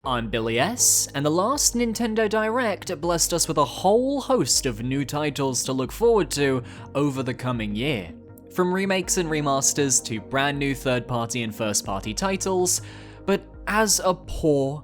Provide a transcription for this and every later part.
I'm Billy S, and the last Nintendo Direct blessed us with a whole host of new titles to look forward to over the coming year. From remakes and remasters to brand new third-party and first-party titles, but as a poor,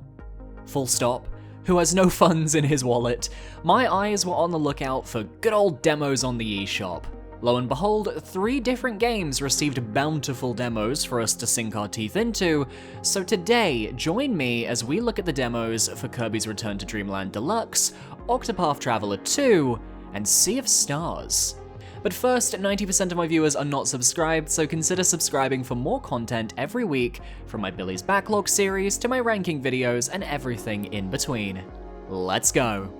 full stop, who has no funds in his wallet, my eyes were on the lookout for good old demos on the eShop. Lo and behold, 3 different games received bountiful demos for us to sink our teeth into, so today, join me as we look at the demos for Kirby's Return to Dreamland Deluxe, Octopath Traveller 2, and Sea of Stars. But first, 90% of my viewers are not subscribed, so consider subscribing for more content every week, from my Billy's Backlog series to my ranking videos and everything in between. Let's go!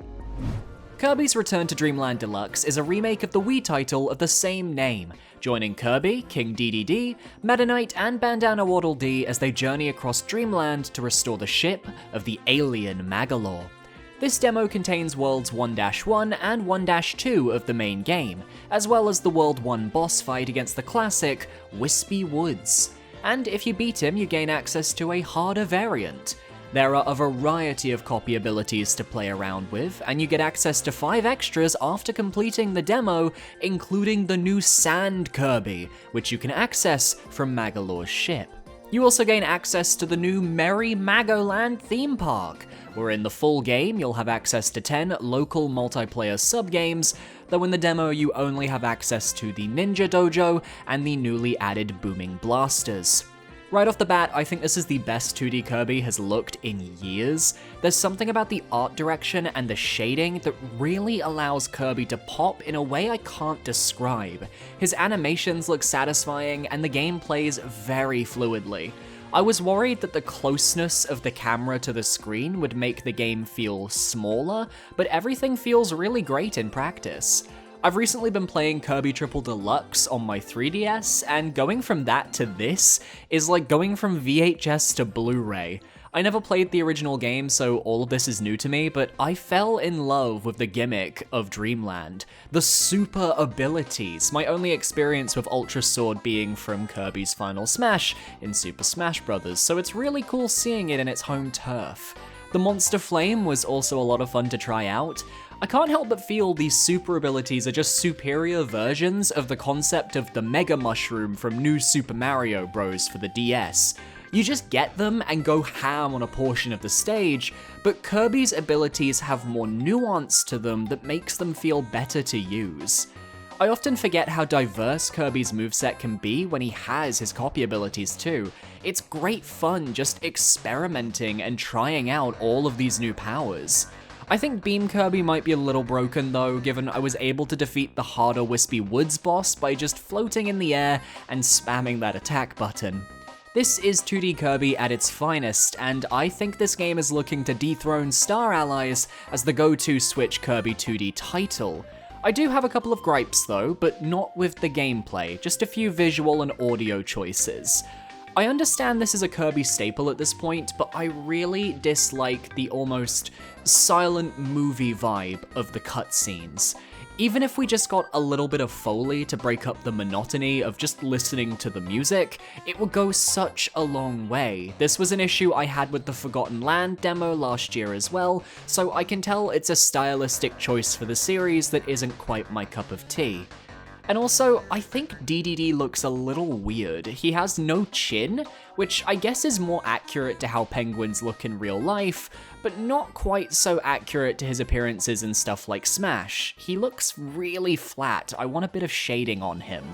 Kirby's Return to Dreamland Deluxe is a remake of the Wii title of the same name, joining Kirby, King Dedede, Meta Knight, and Bandana Waddle Dee as they journey across Dreamland to restore the ship of the alien Magalore. This demo contains Worlds 1-1 and 1-2 of the main game, as well as the World 1 boss fight against the classic Wispy Woods. And if you beat him, you gain access to a harder variant. There are a variety of copy abilities to play around with, and you get access to 5 extras after completing the demo, including the new Sand Kirby, which you can access from Magalore's ship. You also gain access to the new Merry Magoland theme park, where in the full game you'll have access to 10 local multiplayer sub-games, though in the demo you only have access to the Ninja Dojo and the newly added Booming Blasters. Right off the bat, I think this is the best 2D Kirby has looked in years. There's something about the art direction and the shading that really allows Kirby to pop in a way I can't describe. His animations look satisfying and the game plays very fluidly. I was worried that the closeness of the camera to the screen would make the game feel smaller, but everything feels really great in practice. I've recently been playing Kirby Triple Deluxe on my 3DS, and going from that to this is like going from VHS to Blu-ray. I never played the original game, so all of this is new to me, but I fell in love with the gimmick of Dreamland. The super abilities, my only experience with Ultra Sword being from Kirby's Final Smash in Super Smash Bros., so it's really cool seeing it in its home turf. The Monster Flame was also a lot of fun to try out. I can't help but feel these super abilities are just superior versions of the concept of the Mega Mushroom from New Super Mario Bros. For the DS. You just get them and go ham on a portion of the stage, but Kirby's abilities have more nuance to them that makes them feel better to use. I often forget how diverse Kirby's moveset can be when he has his copy abilities too. It's great fun just experimenting and trying out all of these new powers. I think Beam Kirby might be a little broken though, given I was able to defeat the harder Wispy Woods boss by just floating in the air and spamming that attack button. This is 2D Kirby at its finest, and I think this game is looking to dethrone Star Allies as the go-to Switch Kirby 2D title. I do have a couple of gripes though, but not with the gameplay, just a few visual and audio choices. I understand this is a Kirby staple at this point, but I really dislike the almost silent movie vibe of the cutscenes. Even if we just got a little bit of Foley to break up the monotony of just listening to the music, it would go such a long way. This was an issue I had with the Forgotten Land demo last year as well, so I can tell it's a stylistic choice for the series that isn't quite my cup of tea. And also, I think Dedede looks a little weird. He has no chin, which I guess is more accurate to how penguins look in real life, but not quite so accurate to his appearances in stuff like Smash. He looks really flat. I want a bit of shading on him.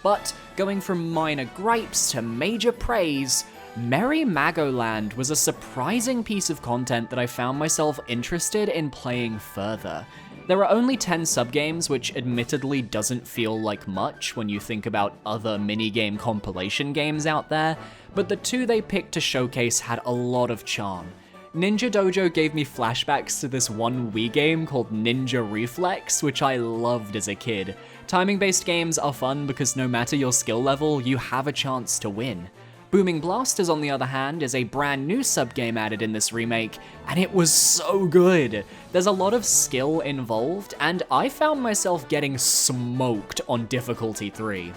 But going from minor gripes to major praise, Merry Magoland was a surprising piece of content that I found myself interested in playing further. There are only 10 subgames, which admittedly doesn't feel like much when you think about other minigame compilation games out there, but the 2 they picked to showcase had a lot of charm. Ninja Dojo gave me flashbacks to this one Wii game called Ninja Reflex, which I loved as a kid. Timing-based games are fun because no matter your skill level, you have a chance to win. Booming Blasters, on the other hand, is a brand new subgame added in this remake, and it was so good! There's a lot of skill involved, and I found myself getting smoked on difficulty 3.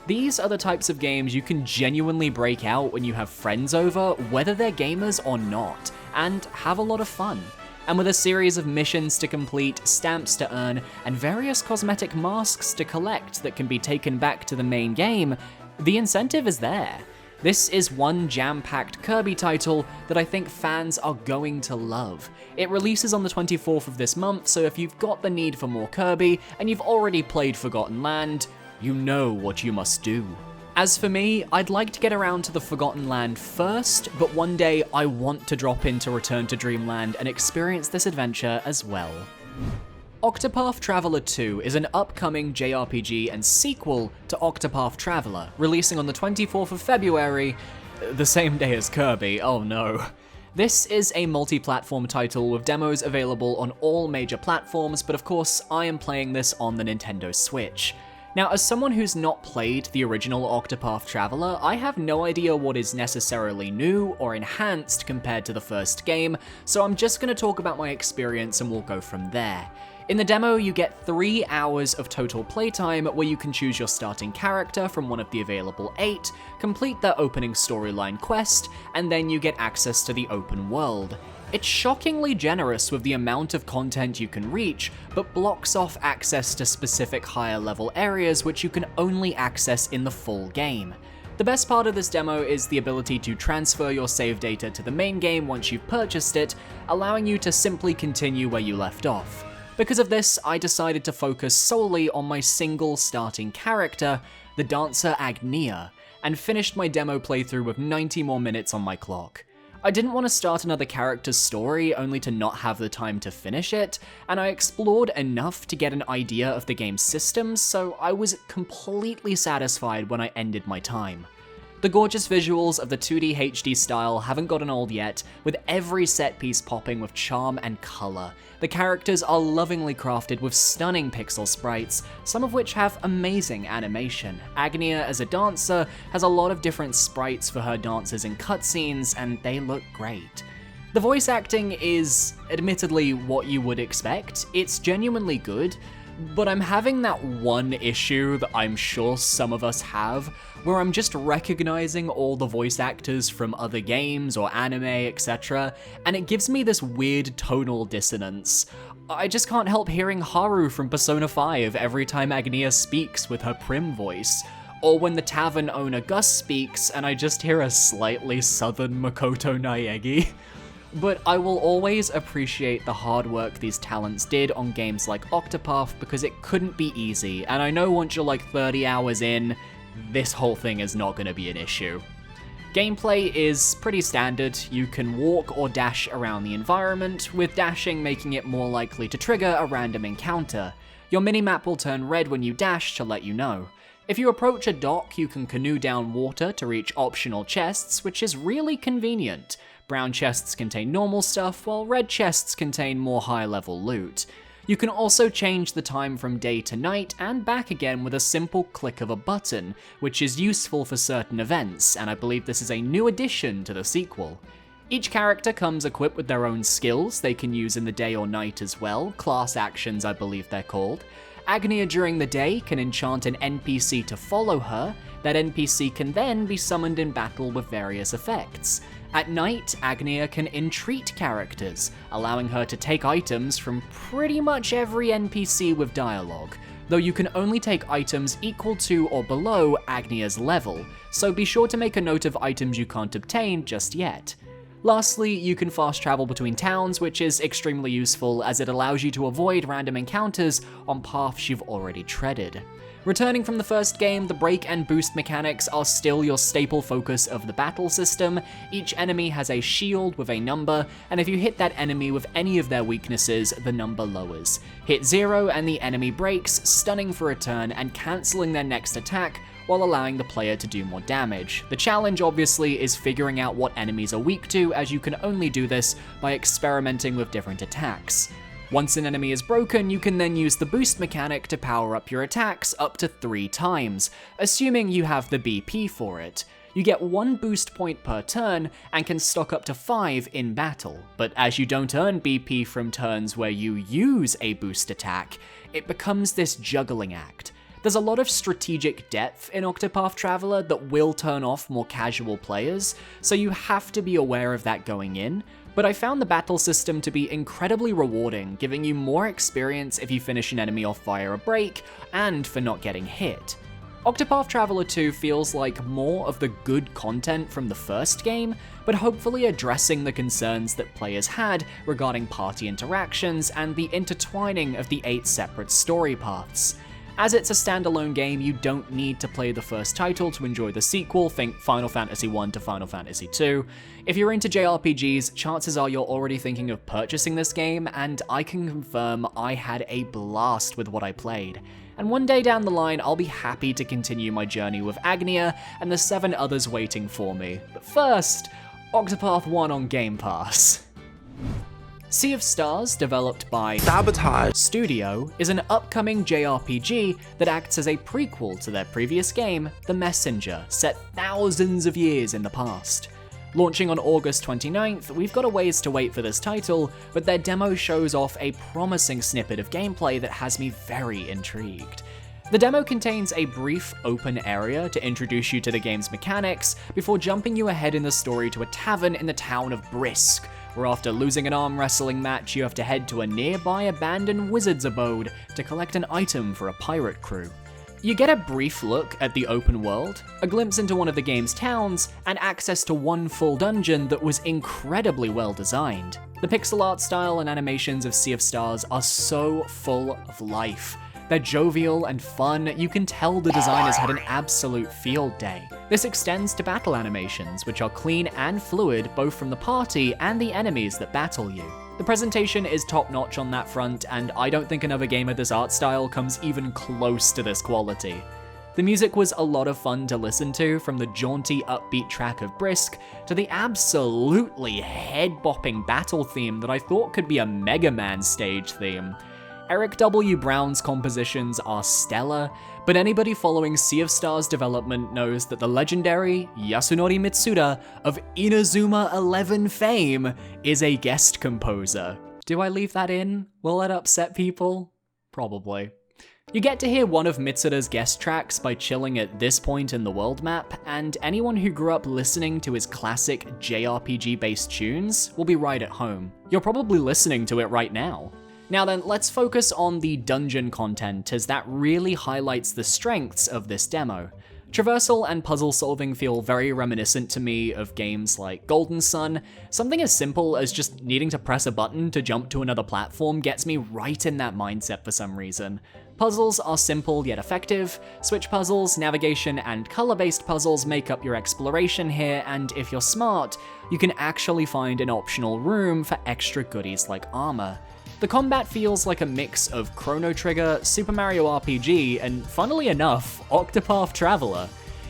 These are the types of games you can genuinely break out when you have friends over, whether they're gamers or not. and have a lot of fun. And with a series of missions to complete, stamps to earn, and various cosmetic masks to collect that can be taken back to the main game, the incentive is there. This is one jam-packed Kirby title that I think fans are going to love. It releases on the 24th of this month, so if you've got the need for more Kirby, and you've already played Forgotten Land, you know what you must do. As for me, I'd like to get around to the Forgotten Land first, but one day I want to drop in to Return to Dreamland and experience this adventure as well. Octopath Traveller 2 is an upcoming JRPG and sequel to Octopath Traveller, releasing on the 24th of February, the same day as Kirby, oh no. This is a multi-platform title with demos available on all major platforms, but of course I am playing this on the Nintendo Switch. Now, as someone who's not played the original Octopath Traveller, I have no idea what is necessarily new or enhanced compared to the first game, so I'm just going to talk about my experience and we'll go from there. In the demo, you get 3 hours of total playtime where you can choose your starting character from one of the available 8, complete their opening storyline quest, and then you get access to the open world. It's shockingly generous with the amount of content you can reach, but blocks off access to specific higher level areas which you can only access in the full game. The best part of this demo is the ability to transfer your save data to the main game once you've purchased it, allowing you to simply continue where you left off. Because of this, I decided to focus solely on my single starting character, the dancer Agnea, and finished my demo playthrough with 90 more minutes on my clock. I didn't want to start another character's story only to not have the time to finish it, and I explored enough to get an idea of the game's systems, so I was completely satisfied when I ended my time. The gorgeous visuals of the 2D HD style haven't gotten old yet, with every set piece popping with charm and colour. The characters are lovingly crafted with stunning pixel sprites, some of which have amazing animation. Agnea as a dancer has a lot of different sprites for her dances and cutscenes, and they look great. The voice acting is admittedly what you would expect. It's genuinely good, but I'm having that one issue that I'm sure some of us have, where I'm just recognizing all the voice actors from other games or anime, etc., and it gives me this weird tonal dissonance. I just can't help hearing Haru from Persona 5 every time Agnea speaks with her prim voice, or when the tavern owner Gus speaks and I just hear a slightly southern Makoto Naegi. But I will always appreciate the hard work these talents did on games like Octopath because it couldn't be easy, and I know once you're like 30 hours in, this whole thing is not going to be an issue. Gameplay is pretty standard. You can walk or dash around the environment, with dashing making it more likely to trigger a random encounter. Your minimap will turn red when you dash to let you know. If you approach a dock, you can canoe down water to reach optional chests, which is really convenient. Brown chests contain normal stuff, while red chests contain more high-level loot. You can also change the time from day to night and back again with a simple click of a button, which is useful for certain events, and I believe this is a new addition to the sequel. Each character comes equipped with their own skills they can use in the day or night as well, class actions I believe they're called. Agnea during the day can enchant an NPC to follow her. That NPC can then be summoned in battle with various effects. At night, Agnea can entreat characters, allowing her to take items from pretty much every NPC with dialogue, though you can only take items equal to or below Agnea's level, so be sure to make a note of items you can't obtain just yet. Lastly, you can fast travel between towns, which is extremely useful as it allows you to avoid random encounters on paths you've already treaded. Returning from the first game, the break and boost mechanics are still your staple focus of the battle system. Each enemy has a shield with a number, and if you hit that enemy with any of their weaknesses, the number lowers. Hit 0 and the enemy breaks, stunning for a turn and cancelling their next attack, while allowing the player to do more damage. The challenge, obviously, is figuring out what enemies are weak to, as you can only do this by experimenting with different attacks. Once an enemy is broken, you can then use the boost mechanic to power up your attacks up to 3 times, assuming you have the BP for it. You get 1 boost point per turn and can stock up to 5 in battle, but as you don't earn BP from turns where you use a boost attack, it becomes this juggling act. There's a lot of strategic depth in Octopath Traveller that will turn off more casual players, so you have to be aware of that going in, but I found the battle system to be incredibly rewarding, giving you more experience if you finish an enemy off via a break, and for not getting hit. Octopath Traveller 2 feels like more of the good content from the first game, but hopefully addressing the concerns that players had regarding party interactions and the intertwining of the 8 separate story paths. As it's a standalone game, you don't need to play the first title to enjoy the sequel, think Final Fantasy 1 to Final Fantasy 2. If you're into JRPGs, chances are you're already thinking of purchasing this game, and I can confirm I had a blast with what I played. And one day down the line, I'll be happy to continue my journey with Agnia and the 7 others waiting for me. But first, Octopath 1 on Game Pass. Sea of Stars, developed by Sabotage Studio, is an upcoming JRPG that acts as a prequel to their previous game, The Messenger, set thousands of years in the past. Launching on August 29th, we've got a ways to wait for this title, but their demo shows off a promising snippet of gameplay that has me very intrigued. The demo contains a brief open area to introduce you to the game's mechanics before jumping you ahead in the story to a tavern in the town of Brisk, where after losing an arm wrestling match, you have to head to a nearby abandoned wizard's abode to collect an item for a pirate crew. You get a brief look at the open world, a glimpse into one of the game's towns, and access to one full dungeon that was incredibly well designed. The pixel art style and animations of Sea of Stars are so full of life. They're jovial and fun, you can tell the designers had an absolute field day. This extends to battle animations, which are clean and fluid both from the party and the enemies that battle you. The presentation is top-notch on that front, and I don't think another game of this art style comes even close to this quality. The music was a lot of fun to listen to, from the jaunty, upbeat track of Brisk to the absolutely head-bopping battle theme that I thought could be a Mega Man stage theme. Eric W. Brown's compositions are stellar, but anybody following Sea of Stars development knows that the legendary Yasunori Mitsuda of Inazuma 11 fame is a guest composer. Do I leave that in? Will that upset people? Probably. You get to hear one of Mitsuda's guest tracks by chilling at this point in the world map, and anyone who grew up listening to his classic JRPG-based tunes will be right at home. You're probably listening to it right now. Now then, let's focus on the dungeon content, as that really highlights the strengths of this demo. Traversal and puzzle solving feel very reminiscent to me of games like Golden Sun. Something as simple as just needing to press a button to jump to another platform gets me right in that mindset for some reason. Puzzles are simple yet effective. Switch puzzles, navigation, and color-based puzzles make up your exploration here, and if you're smart, you can actually find an optional room for extra goodies like armor. The combat feels like a mix of Chrono Trigger, Super Mario RPG, and funnily enough, Octopath Traveller.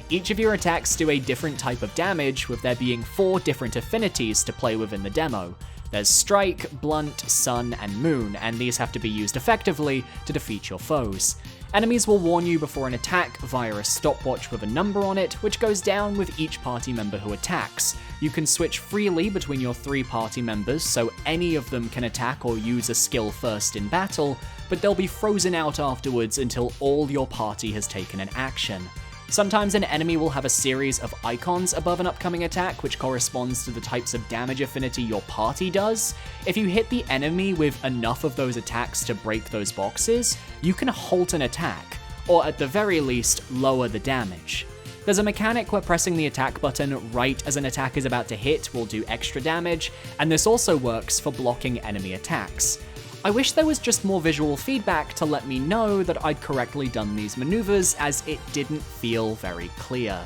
Each of your attacks do a different type of damage, with there being 4 different affinities to play with in the demo. There's Strike, Blunt, Sun, and Moon, and these have to be used effectively to defeat your foes. Enemies will warn you before an attack via a stopwatch with a number on it, which goes down with each party member who attacks. You can switch freely between your 3 party members, so any of them can attack or use a skill first in battle, but they'll be frozen out afterwards until all your party has taken an action. Sometimes an enemy will have a series of icons above an upcoming attack, which corresponds to the types of damage affinity your party does. If you hit the enemy with enough of those attacks to break those boxes, you can halt an attack, or at the very least, lower the damage. There's a mechanic where pressing the attack button right as an attack is about to hit will do extra damage, and this also works for blocking enemy attacks. I wish there was just more visual feedback to let me know that I'd correctly done these maneuvers, as it didn't feel very clear.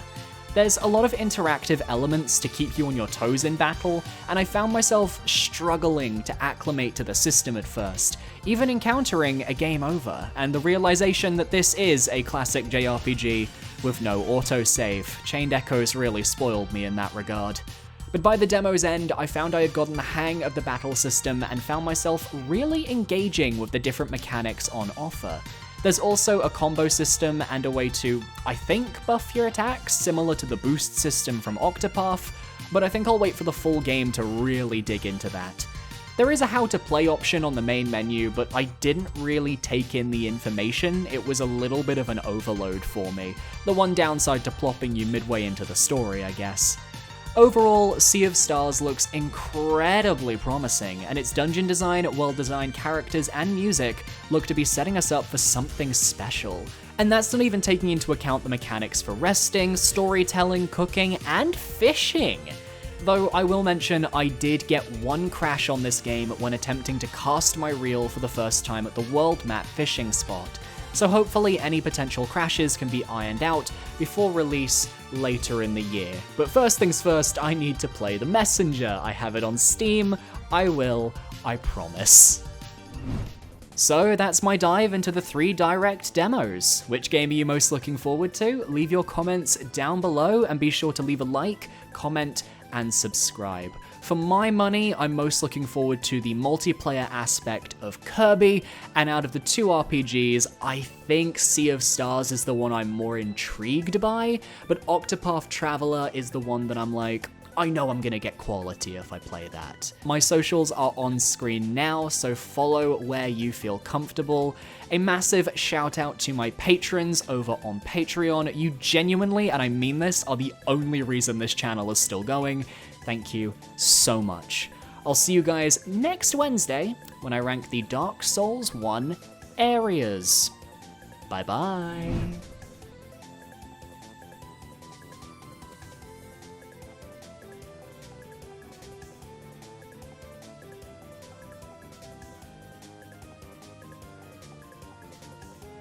There's a lot of interactive elements to keep you on your toes in battle, and I found myself struggling to acclimate to the system at first, even encountering a game over, and the realization that this is a classic JRPG with no autosave. Chained Echoes really spoiled me in that regard. But by the demo's end, I found I had gotten the hang of the battle system and found myself really engaging with the different mechanics on offer. There's also a combo system and a way to, I think, buff your attacks, similar to the boost system from Octopath, but I think I'll wait for the full game to really dig into that. There is a how to play option on the main menu, but I didn't really take in the information. It was a little bit of an overload for me. The one downside to plopping you midway into the story, I guess. Overall, Sea of Stars looks incredibly promising, and its dungeon design, well-designed characters, and music look to be setting us up for something special. And that's not even taking into account the mechanics for resting, storytelling, cooking, and fishing. Though I will mention I did get one crash on this game when attempting to cast my reel for the first time at the world map fishing spot. So hopefully any potential crashes can be ironed out before release later in the year. But first things first, I need to play The Messenger. I have it on Steam. I will, I promise. So that's my dive into the 3 direct demos. Which game are you most looking forward to? Leave your comments down below and be sure to leave a like, comment, and subscribe. For my money, I'm most looking forward to the multiplayer aspect of Kirby, and out of the 2 RPGs, I think Sea of Stars is the one I'm more intrigued by, but Octopath Traveller is the one that I'm like, I know I'm gonna get quality if I play that. My socials are on screen now, so follow where you feel comfortable. A massive shout out to my patrons over on Patreon. You genuinely, and I mean this, are the only reason this channel is still going. Thank you so much. I'll see you guys next Wednesday when I rank the Dark Souls 1 areas. Bye bye.